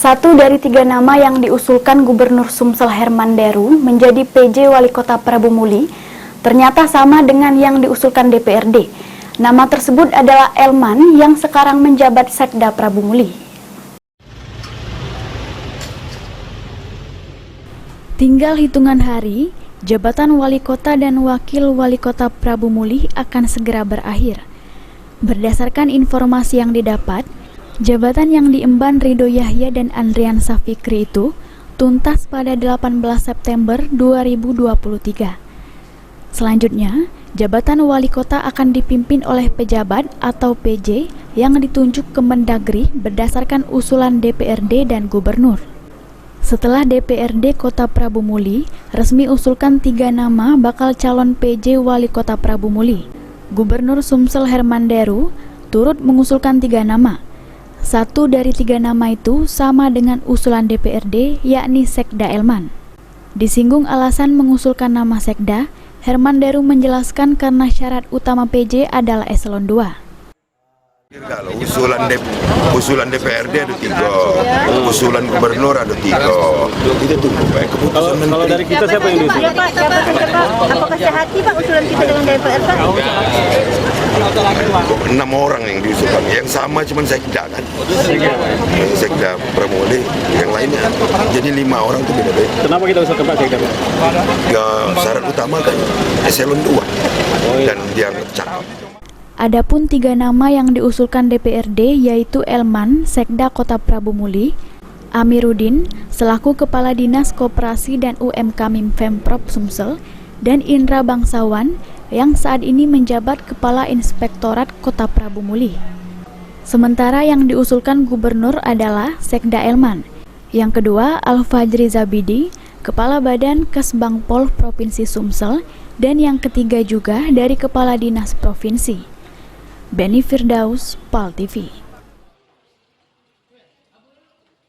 Satu dari 3 nama yang diusulkan Gubernur Sumsel Herman Deru menjadi PJ Wali Kota Prabu Muli ternyata sama dengan yang diusulkan DPRD. Nama tersebut adalah Elman yang sekarang menjabat Sekda Prabu Muli. Tinggal hitungan hari, jabatan Wali Kota dan Wakil Wali Kota Prabu Muli akan segera berakhir. Berdasarkan informasi yang didapat, jabatan yang diemban Ridho Yahya dan Andrian Safikri itu tuntas pada 18 September 2023. Selanjutnya, jabatan Wali Kota akan dipimpin oleh pejabat atau PJ yang ditunjuk ke Mendagri berdasarkan usulan DPRD dan Gubernur. Setelah DPRD Kota Prabu Muli resmi usulkan 3 nama bakal calon PJ Wali Kota Prabu Muli, Gubernur Sumsel Herman Deru turut mengusulkan 3 nama. Satu dari 3 nama itu sama dengan usulan DPRD, yakni Sekda Elman. Disinggung alasan mengusulkan nama Sekda, Herman Deru menjelaskan karena syarat utama PJ adalah eselon 2. Kalau usulan DPRD ada 3, usulan gubernur ada 3. Kita tunggu baik keputusan menteri. Kalau dari kita siapa yang diusul? Ya Pak, apakah sehati Pak usulan kita dengan DPR Pak? 6 orang yang diusulkan, yang sama cuma Sekda kan? Sekda Prabu Muli, yang lainnya. Jadi 5 orang itu beda-beda. Kenapa kita usulkan Pak Sekda? Ya syarat utama kan eselon 2 dan dia cakap. Adapun 3 nama yang diusulkan DPRD yaitu Elman, Sekda Kota Prabu Muli, Amiruddin selaku Kepala Dinas Koperasi dan UMK Pemprov Sumsel, dan Indra Bangsawan yang saat ini menjabat Kepala Inspektorat Kota Prabu Muli. Sementara yang diusulkan Gubernur adalah Sekda Elman, yang kedua Al-Fajri Zabidi, Kepala Badan Kesbangpol Provinsi Sumsel, dan yang ketiga juga dari Kepala Dinas Provinsi. Beni Firdaus, PAL TV.